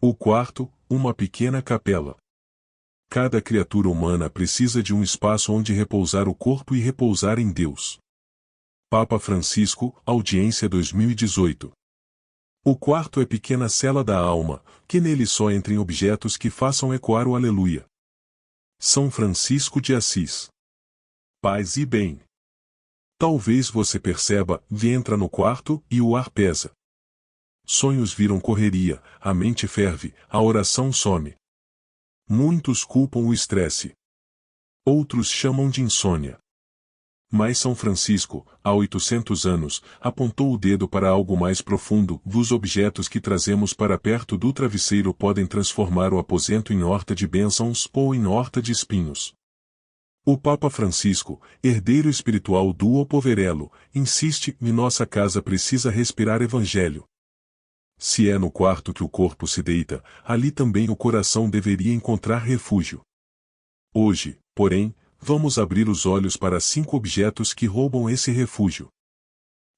O quarto, uma pequena capela. Cada criatura humana precisa de um espaço onde repousar o corpo e repousar em Deus. Papa Francisco, audiência 2018. O quarto é pequena cela da alma, que nele só entrem objetos que façam ecoar o aleluia. São Francisco de Assis. Paz e bem. Talvez você perceba, entra no quarto e o ar pesa. Sonhos viram correria, a mente ferve, a oração some. Muitos culpam o estresse. Outros chamam de insônia. Mas São Francisco, há 800 anos, apontou o dedo para algo mais profundo. Os objetos que trazemos para perto do travesseiro podem transformar o aposento em horta de bênçãos ou em horta de espinhos. O Papa Francisco, herdeiro espiritual do Poverello, insiste: e nossa casa precisa respirar evangelho. Se é no quarto que o corpo se deita, ali também o coração deveria encontrar refúgio. Hoje, porém, vamos abrir os olhos para 5 objetos que roubam esse refúgio.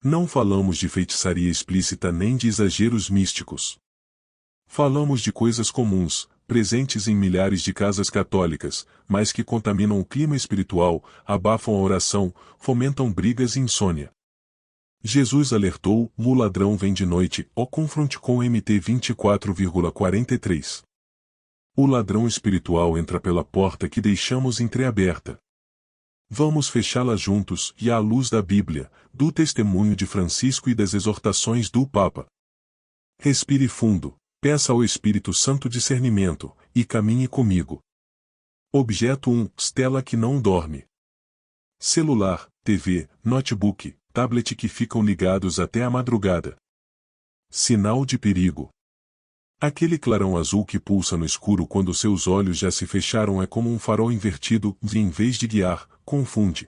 Não falamos de feitiçaria explícita nem de exageros místicos. Falamos de coisas comuns, presentes em milhares de casas católicas, mas que contaminam o clima espiritual, abafam a oração, fomentam brigas e insônia. Jesus alertou: o ladrão vem de noite, confronte com MT 24,43. O ladrão espiritual entra pela porta que deixamos entreaberta. Vamos fechá-la juntos, e à luz da Bíblia, do testemunho de Francisco e das exortações do Papa. Respire fundo, peça ao Espírito Santo discernimento, e caminhe comigo. Objeto 1, Stella que não dorme. Celular, TV, notebook, tablet que ficam ligados até a madrugada. Sinal de perigo. Aquele clarão azul que pulsa no escuro quando seus olhos já se fecharam é como um farol invertido, e em vez de guiar, confunde.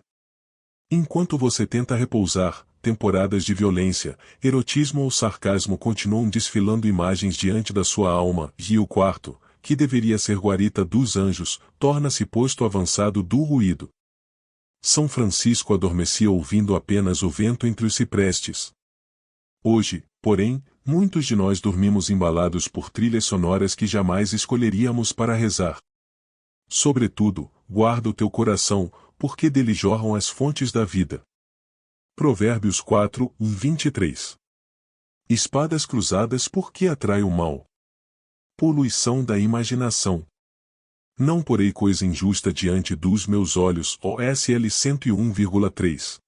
Enquanto você tenta repousar, temporadas de violência, erotismo ou sarcasmo continuam desfilando imagens diante da sua alma, e o quarto, que deveria ser guarita dos anjos, torna-se posto avançado do ruído. São Francisco adormecia ouvindo apenas o vento entre os ciprestes. Hoje, porém, muitos de nós dormimos embalados por trilhas sonoras que jamais escolheríamos para rezar. Sobretudo, guarda o teu coração, porque dele jorram as fontes da vida. Provérbios 4, 23. Espadas cruzadas porque atrai o mal. Poluição da imaginação. Não porei coisa injusta diante dos meus olhos, OSL 101,3.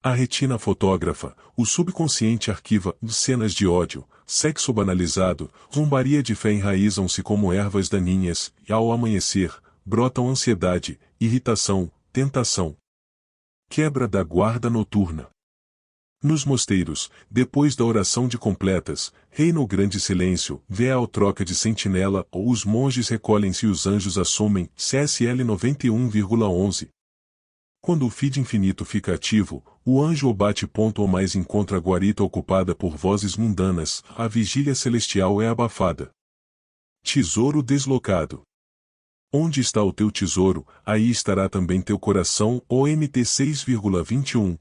A retina fotógrafa, o subconsciente arquiva cenas de ódio, sexo banalizado, zombaria de fé enraizam-se como ervas daninhas, e ao amanhecer, brotam ansiedade, irritação, tentação. Quebra da guarda noturna. Nos mosteiros, depois da oração de completas, reina o grande silêncio, véu troca de sentinela, ou os monges recolhem-se e os anjos assumem, CSL 91,11. Quando o feed infinito fica ativo, o anjo ou bate ponto ou mais encontra a guarita ocupada por vozes mundanas, a vigília celestial é abafada. Tesouro deslocado. Onde está o teu tesouro, aí estará também teu coração, OMT 6,21.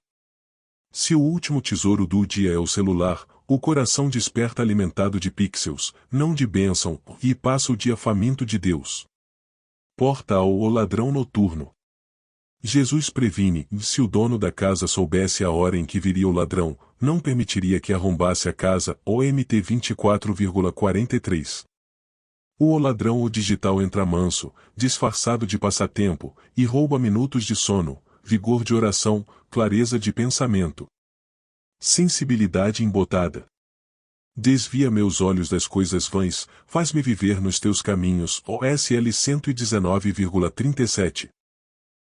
Se o último tesouro do dia é o celular, o coração desperta alimentado de pixels, não de bênção, e passa o dia faminto de Deus. Porta ao ladrão noturno. Jesus previne: se o dono da casa soubesse a hora em que viria o ladrão, não permitiria que arrombasse a casa, OMT 24,43. O ladrão ou digital entra manso, disfarçado de passatempo, e rouba minutos de sono, vigor de oração, clareza de pensamento. Sensibilidade embotada. Desvia meus olhos das coisas vãs, faz-me viver nos teus caminhos, OSL 119,37.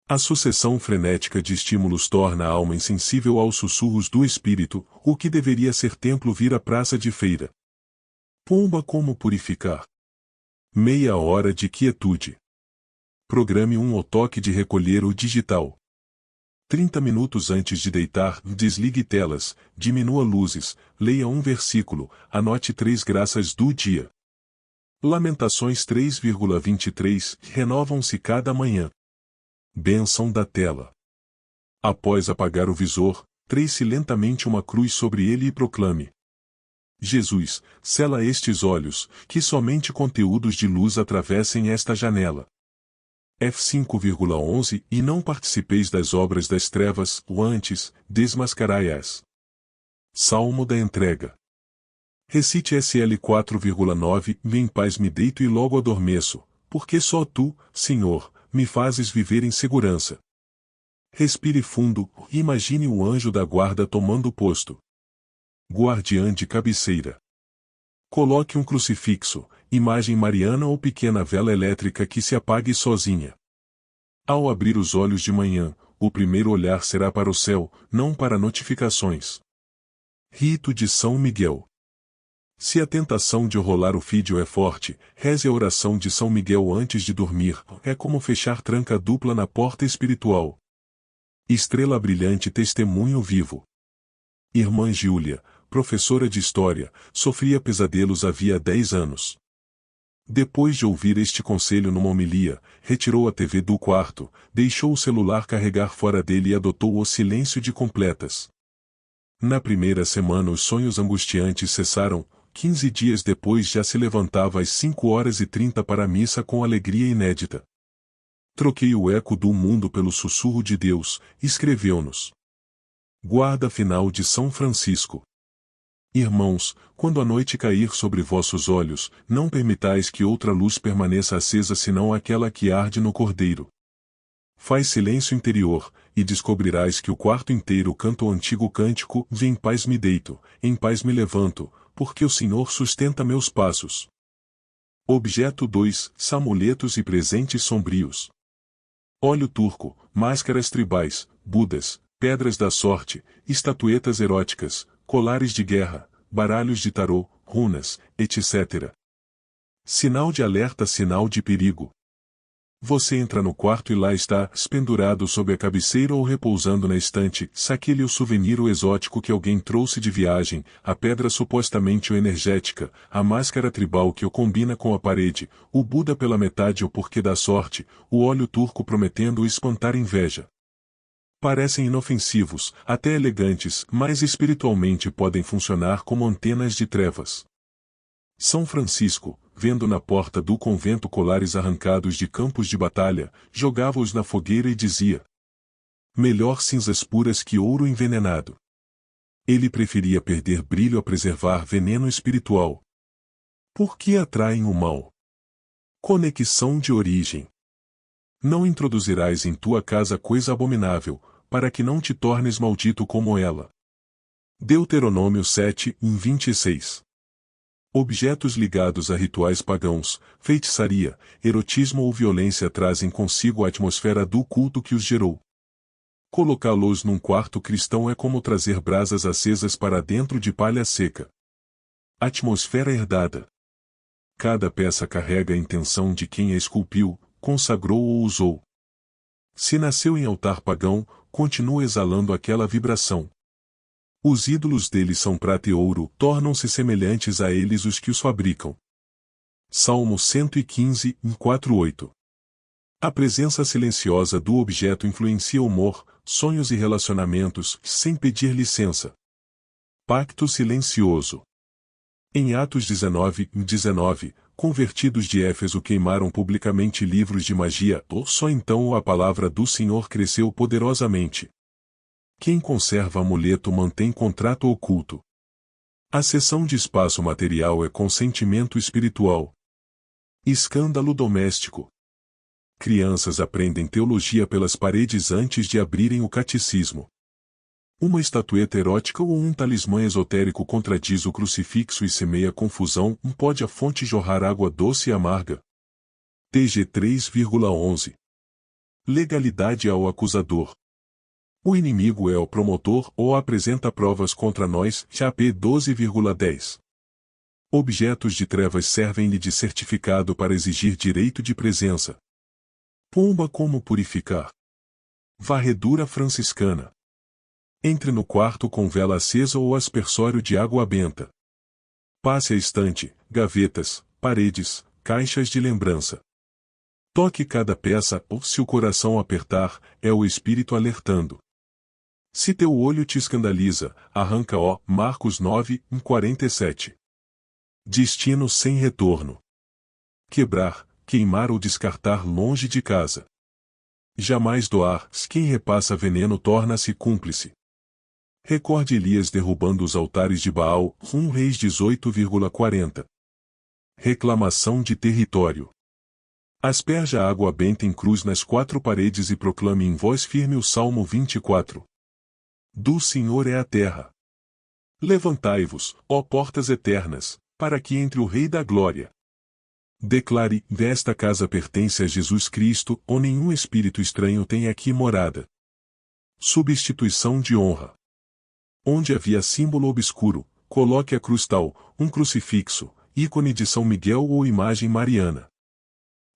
A sucessão frenética de estímulos torna a alma insensível aos sussurros do espírito, o que deveria ser templo vira praça de feira. Pomba como purificar. Meia hora de quietude. Programe ao toque de recolher o digital. 30 minutos antes de deitar, desligue telas, diminua luzes, leia um versículo, anote 3 graças do dia. Lamentações 3,23, renovam-se cada manhã. Bênção da tela. Após apagar o visor, trace lentamente uma cruz sobre ele e proclame: Jesus, sela estes olhos, que somente conteúdos de luz atravessem esta janela. F5,11 E não participeis das obras das trevas, ou antes, desmascarai-as. Salmo da entrega. Recite SL 4,9 Em paz me deito e logo adormeço, porque só tu, Senhor, me fazes viver em segurança. Respire fundo, e imagine o anjo da guarda tomando posto. Guardiã de cabeceira. Coloque um crucifixo, imagem mariana ou pequena vela elétrica que se apague sozinha. Ao abrir os olhos de manhã, o primeiro olhar será para o céu, não para notificações. Rito de São Miguel. Se a tentação de rolar o vídeo é forte, reze a oração de São Miguel antes de dormir, é como fechar tranca dupla na porta espiritual. Estrela brilhante testemunho vivo. Irmã Júlia, professora de História, sofria pesadelos havia 10 anos. Depois de ouvir este conselho numa homilia, retirou a TV do quarto, deixou o celular carregar fora dele e adotou o silêncio de completas. Na primeira semana os sonhos angustiantes cessaram, 15 dias depois já se levantava às 5h30 para a missa com alegria inédita. Troquei o eco do mundo pelo sussurro de Deus, escreveu-nos. Guarda final de São Francisco. Irmãos, quando a noite cair sobre vossos olhos, não permitais que outra luz permaneça acesa senão aquela que arde no Cordeiro. Faz silêncio interior, e descobrirás que o quarto inteiro canta o antigo cântico: Em paz me deito, em paz me levanto, porque o Senhor sustenta meus passos. Objeto 2: Amuletos e presentes sombrios. Óleo turco, máscaras tribais, budas, pedras da sorte, estatuetas eróticas, colares de guerra, baralhos de tarô, runas, etc. Sinal de alerta, sinal de perigo. Você entra no quarto e lá está, pendurado sob a cabeceira ou repousando na estante, saque-lhe o souvenir exótico que alguém trouxe de viagem, a pedra supostamente energética, a máscara tribal que o combina com a parede, o Buda pela metade o porquê da sorte, o óleo turco prometendo espantar inveja. Parecem inofensivos, até elegantes, mas espiritualmente podem funcionar como antenas de trevas. São Francisco, vendo na porta do convento colares arrancados de campos de batalha, jogava-os na fogueira e dizia: melhor cinzas puras que ouro envenenado. Ele preferia perder brilho a preservar veneno espiritual. Por que atraem o mal? Conexão de origem. Não introduzirás em tua casa coisa abominável, para que não te tornes maldito como ela. Deuteronômio 7:26. Objetos ligados a rituais pagãos, feitiçaria, erotismo ou violência trazem consigo a atmosfera do culto que os gerou. Colocá-los num quarto cristão é como trazer brasas acesas para dentro de palha seca. Atmosfera herdada. Cada peça carrega a intenção de quem a esculpiu, consagrou ou usou. Se nasceu em altar pagão, continua exalando aquela vibração. Os ídolos deles são prata e ouro, tornam-se semelhantes a eles os que os fabricam. Salmo 115, 4:8. A presença silenciosa do objeto influencia humor, sonhos e relacionamentos, sem pedir licença. Pacto silencioso. Em Atos 19, convertidos de Éfeso queimaram publicamente livros de magia, só então a palavra do Senhor cresceu poderosamente. Quem conserva amuleto mantém contrato oculto. A cessão de espaço material é consentimento espiritual. Escândalo doméstico. Crianças aprendem teologia pelas paredes antes de abrirem o catecismo. Uma estatueta erótica ou um talismã esotérico contradiz o crucifixo e semeia confusão. Pode a fonte jorrar água doce e amarga? TG 3,11. Legalidade ao acusador. O inimigo é o promotor ou apresenta provas contra nós. JP 12,10. Objetos de trevas servem-lhe de certificado para exigir direito de presença. Pomba como purificar? Varredura franciscana. Entre no quarto com vela acesa ou aspersório de água benta. Passe a estante, gavetas, paredes, caixas de lembrança. Toque cada peça ou, se o coração apertar, é o espírito alertando. Se teu olho te escandaliza, arranca-o. Marcos 9, 47. Destino sem retorno. Quebrar, queimar ou descartar longe de casa. Jamais doar, quem repassa veneno torna-se cúmplice. Recorde Elias derrubando os altares de Baal, 1 Reis 18,40. Reclamação de território. Asperja água benta em cruz nas quatro paredes e proclame em voz firme o Salmo 24. Do Senhor é a terra. Levantai-vos, ó portas eternas, para que entre o Rei da Glória. Declare, desta casa pertence a Jesus Cristo, ou nenhum espírito estranho tem aqui morada. Substituição de honra. Onde havia símbolo obscuro, coloque a cruz tal, um crucifixo, ícone de São Miguel ou imagem mariana.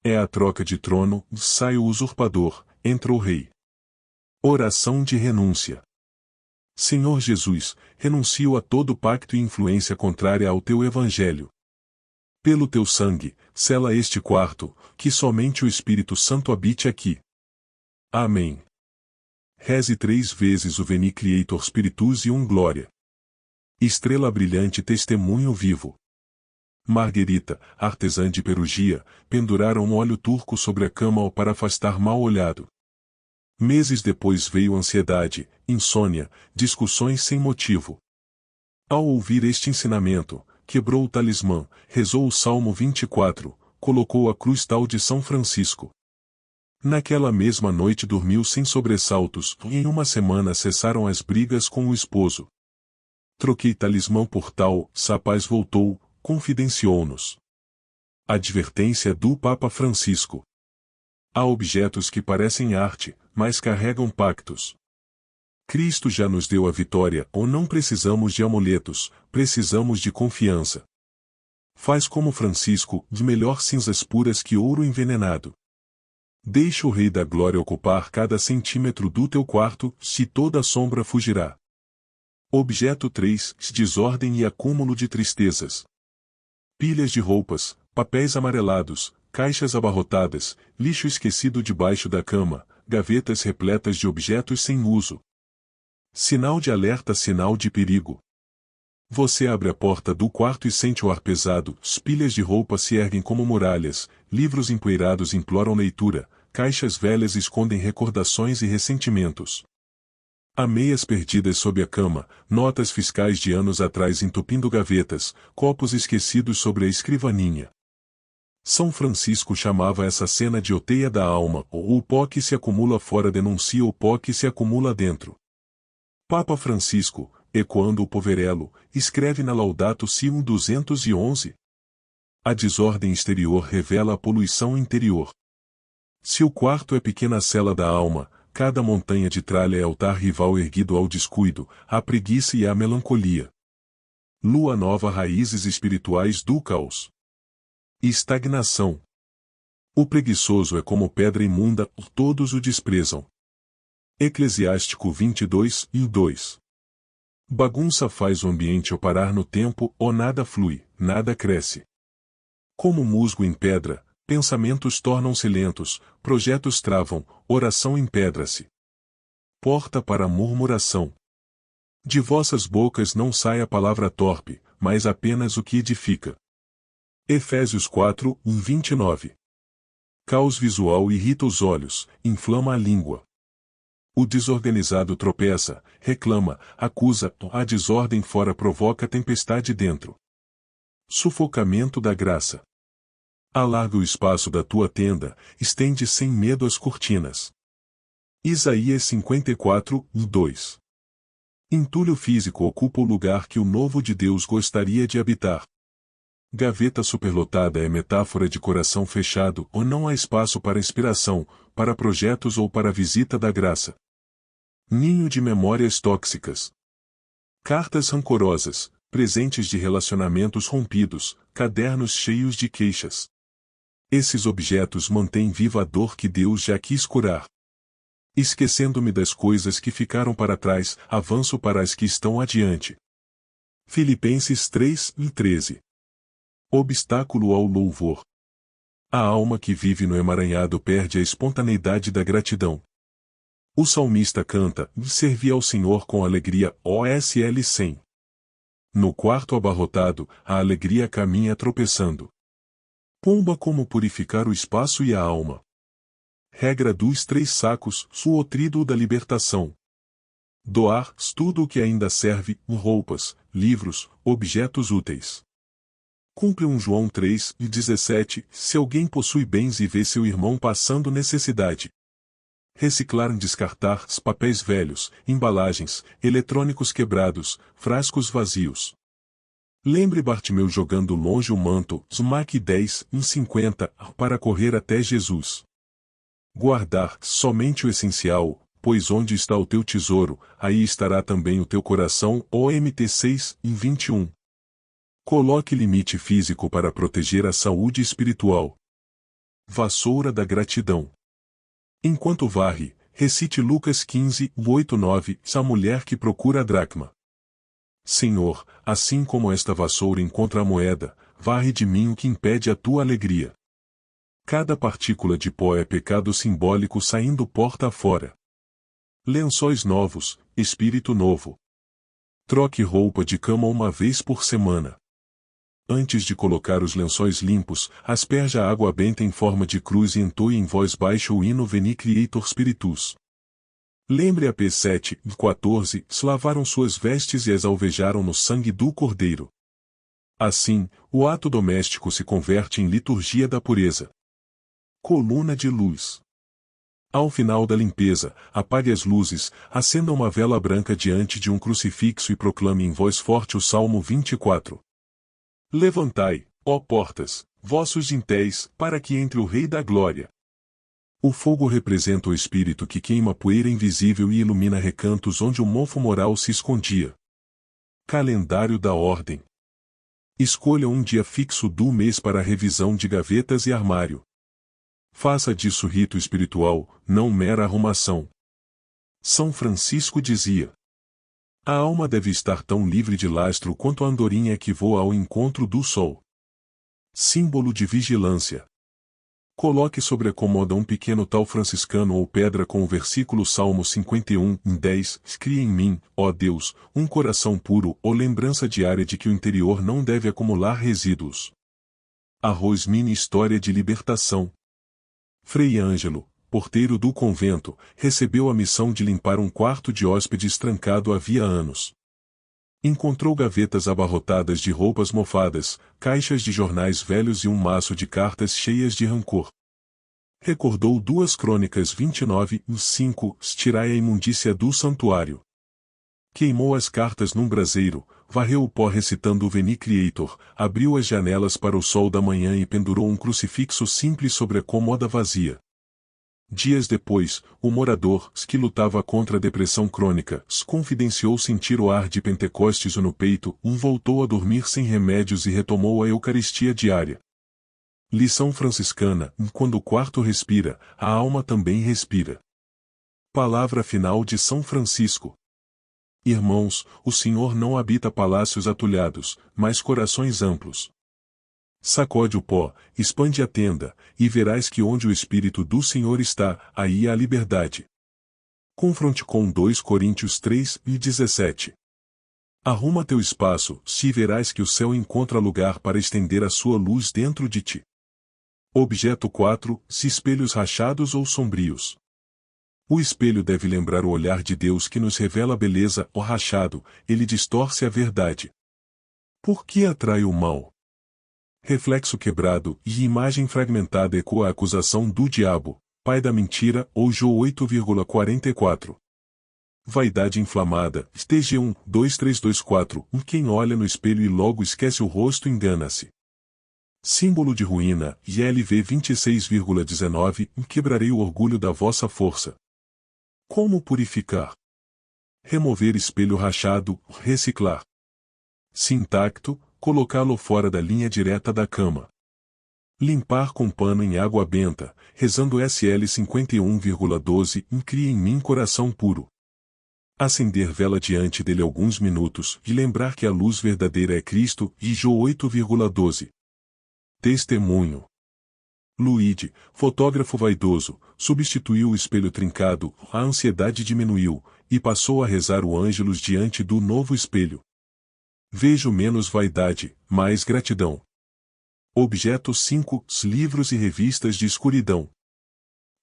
É a troca de trono, sai o usurpador, entra o rei. Oração de renúncia. Senhor Jesus, renuncio a todo pacto e influência contrária ao teu evangelho. Pelo teu sangue, sela este quarto, que somente o Espírito Santo habite aqui. Amém. Reze 3 vezes o Veni Creator Spiritus e Glória. Estrela brilhante testemunho vivo. Marguerita, artesã de Perugia, penduraram um óleo turco sobre a cama para afastar mal-olhado. Meses depois veio ansiedade, insônia, discussões sem motivo. Ao ouvir este ensinamento, quebrou o talismã, rezou o Salmo 24, colocou a cruz tal de São Francisco. Naquela mesma noite dormiu sem sobressaltos, e em uma semana cessaram as brigas com o esposo. Troquei talismã por tal, a paz voltou, confidenciou-nos. Advertência do Papa Francisco. Há objetos que parecem arte, mas carregam pactos. Cristo já nos deu a vitória, ou não precisamos de amuletos, precisamos de confiança. Faz como Francisco, de melhor cinzas puras que ouro envenenado. Deixa o Rei da Glória ocupar cada centímetro do teu quarto, se toda sombra fugirá. Objeto 3, desordem e acúmulo de tristezas. Pilhas de roupas, papéis amarelados, caixas abarrotadas, lixo esquecido debaixo da cama, gavetas repletas de objetos sem uso. Sinal de alerta, sinal de perigo. Você abre a porta do quarto e sente o ar pesado, pilhas de roupa se erguem como muralhas, livros empoeirados imploram leitura, caixas velhas escondem recordações e ressentimentos. Há meias perdidas sob a cama, notas fiscais de anos atrás entupindo gavetas, copos esquecidos sobre a escrivaninha. São Francisco chamava essa cena de oteia da alma, ou o pó que se acumula fora denuncia o pó que se acumula dentro. Papa Francisco, ecoando o poverello, escreve na Laudato Si 211. A desordem exterior revela a poluição interior. Se o quarto é pequena cela da alma, cada montanha de tralha é altar rival erguido ao descuido, à preguiça e à melancolia. Lua nova, raízes espirituais do caos. Estagnação. O preguiçoso é como pedra imunda, todos o desprezam. Eclesiástico 22, 2. Bagunça faz o ambiente ou parar no tempo, ou nada flui, nada cresce. Como musgo em pedra, pensamentos tornam-se lentos, projetos travam, oração empedra-se. Porta para a murmuração. De vossas bocas não sai a palavra torpe, mas apenas o que edifica. Efésios 4, 29. Caos visual irrita os olhos, inflama a língua. O desorganizado tropeça, reclama, acusa, a desordem fora provoca tempestade dentro. Sufocamento da graça. Alarga o espaço da tua tenda, estende sem medo as cortinas. Isaías 54, 2. Entulho físico ocupa o lugar que o novo de Deus gostaria de habitar. Gaveta superlotada é metáfora de coração fechado ou não há espaço para inspiração, para projetos ou para visita da graça. Ninho de memórias tóxicas. Cartas rancorosas, presentes de relacionamentos rompidos, cadernos cheios de queixas. Esses objetos mantêm viva a dor que Deus já quis curar. Esquecendo-me das coisas que ficaram para trás, avanço para as que estão adiante. Filipenses 3, 13. Obstáculo ao louvor. A alma que vive no emaranhado perde a espontaneidade da gratidão. O salmista canta: servi ao Senhor com alegria, OSL 100. No quarto abarrotado, a alegria caminha tropeçando. Pomba como purificar o espaço e a alma. Regra dos 3 sacos, suotrido da libertação. Doar tudo o que ainda serve, roupas, livros, objetos úteis. Cumpre 1 João 3:17, se alguém possui bens e vê seu irmão passando necessidade. Reciclar, descartar papéis velhos, embalagens, eletrônicos quebrados, frascos vazios. Lembre Bartimeu jogando longe o manto, Mark 10:50, para correr até Jesus. Guardar somente o essencial, pois onde está o teu tesouro, aí estará também o teu coração, OMT 6:21. Coloque limite físico para proteger a saúde espiritual. Vassoura da gratidão. Enquanto varre, recite Lucas 15:8-9, a mulher que procura a dracma. Senhor, assim como esta vassoura encontra a moeda, varre de mim o que impede a tua alegria. Cada partícula de pó é pecado simbólico saindo porta afora. Lençóis novos, espírito novo. Troque roupa de cama uma vez por semana. Antes de colocar os lençóis limpos, asperja água benta em forma de cruz e entoie em voz baixa o hino Veni Creator Spiritus. Lembre a P7:14, lavaram suas vestes e as alvejaram no sangue do Cordeiro. Assim, o ato doméstico se converte em liturgia da pureza. Coluna de luz. Ao final da limpeza, apague as luzes, acenda uma vela branca diante de um crucifixo e proclame em voz forte o Salmo 24. Levantai, ó portas, vossos dintéis, para que entre o Rei da Glória. O fogo representa o espírito que queima poeira invisível e ilumina recantos onde o mofo moral se escondia. Calendário da Ordem. Escolha um dia fixo do mês para a revisão de gavetas e armário. Faça disso rito espiritual, não mera arrumação. São Francisco dizia: a alma deve estar tão livre de lastro quanto a andorinha que voa ao encontro do sol. Símbolo de vigilância. Coloque sobre a cômoda um pequeno tal franciscano ou pedra com o versículo Salmo 51:10, cria em mim, ó Deus, um coração puro, ou lembrança diária de que o interior não deve acumular resíduos. Arroz Mini História de Libertação. Frei Ângelo, porteiro do convento, recebeu a missão de limpar um quarto de hóspedes trancado havia anos. Encontrou gavetas abarrotadas de roupas mofadas, caixas de jornais velhos e um maço de cartas cheias de rancor. Recordou 2 Crônicas 29:5, tirai a imundícia do santuário. Queimou as cartas num braseiro, varreu o pó recitando o Veni Creator, abriu as janelas para o sol da manhã e pendurou um crucifixo simples sobre a cômoda vazia. Dias depois, o morador, que lutava contra a depressão crônica, confidenciou sentir o ar de Pentecostes no peito, voltou a dormir sem remédios e retomou a Eucaristia diária. Lição franciscana: quando o quarto respira, a alma também respira. Palavra final de São Francisco. Irmãos, o Senhor não habita palácios atulhados, mas corações amplos. Sacode o pó, expande a tenda, e verás que onde o Espírito do Senhor está, aí há liberdade. Confronte com 2 Coríntios 3:17. Arruma teu espaço, se verás que o céu encontra lugar para estender a sua luz dentro de ti. Objeto 4, se espelhos rachados ou sombrios. O espelho deve lembrar o olhar de Deus que nos revela a beleza, o rachado, ele distorce a verdade. Por que atrai o mal? Reflexo quebrado e imagem fragmentada ecoa a acusação do diabo, pai da mentira, ou Jó 8,44. Vaidade inflamada, TG 1:2324, quem olha no espelho e logo esquece o rosto engana-se. Símbolo de ruína, ILV 26,19, quebrarei o orgulho da vossa força. Como purificar? Remover espelho rachado, reciclar. Se intacto, colocá-lo fora da linha direta da cama. Limpar com pano em água benta, rezando SL 51,12, cria em mim coração puro. Acender vela diante dele alguns minutos e lembrar que a luz verdadeira é Cristo, e Jó 8,12. Testemunho. Luigi, fotógrafo vaidoso, substituiu o espelho trincado, a ansiedade diminuiu, e passou a rezar o ângelus diante do novo espelho. Vejo menos vaidade, mais gratidão. Objeto 5, livros e revistas de escuridão.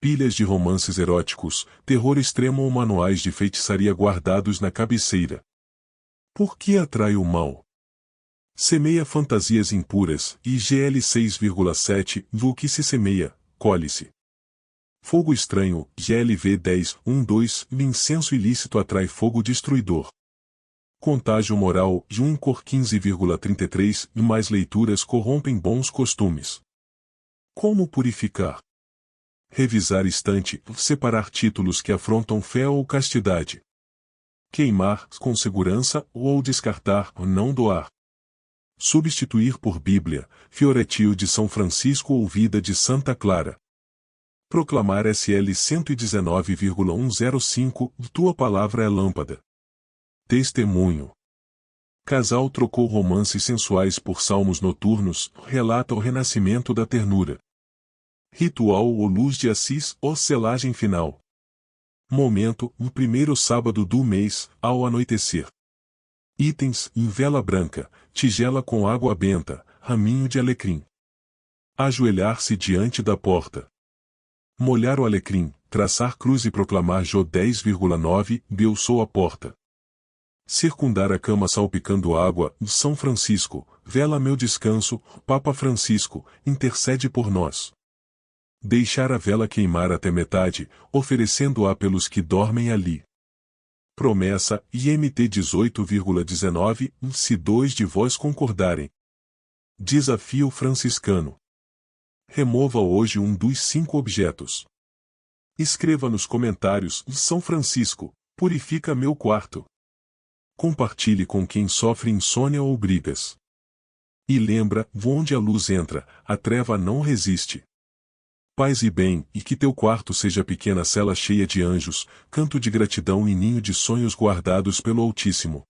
Pilhas de romances eróticos, terror extremo ou manuais de feitiçaria guardados na cabeceira. Por que atrai o mal? Semeia fantasias impuras, IGL 6,7, do que se semeia, colhe-se. Fogo estranho, GLV 10,12, incenso ilícito atrai fogo destruidor. Contágio moral, Jun Cor 15,33, e mais leituras corrompem bons costumes. Como purificar? Revisar estante, separar títulos que afrontam fé ou castidade. Queimar, com segurança, ou descartar, não doar. Substituir por Bíblia, Fioretio de São Francisco ou Vida de Santa Clara. Proclamar SL 119,105, tua palavra é lâmpada. Testemunho. Casal trocou romances sensuais por salmos noturnos, relata o renascimento da ternura. Ritual ou luz de Assis, ou selagem final. Momento, o primeiro sábado do mês, ao anoitecer. Itens, em vela branca, tigela com água benta, raminho de alecrim. Ajoelhar-se diante da porta. Molhar o alecrim, traçar cruz e proclamar Jó 10,9, eu sou a porta. Circundar a cama salpicando água, São Francisco, vela meu descanso, Papa Francisco, intercede por nós. Deixar a vela queimar até metade, oferecendo-a pelos que dormem ali. Promessa, IMT 18,19, se 2 de vós concordarem. Desafio franciscano. Remova hoje um dos 5 objetos. Escreva nos comentários, São Francisco, purifica meu quarto. Compartilhe com quem sofre insônia ou brigas. E lembra, onde a luz entra, a treva não resiste. Paz e bem, e que teu quarto seja pequena cela cheia de anjos, canto de gratidão e ninho de sonhos guardados pelo Altíssimo.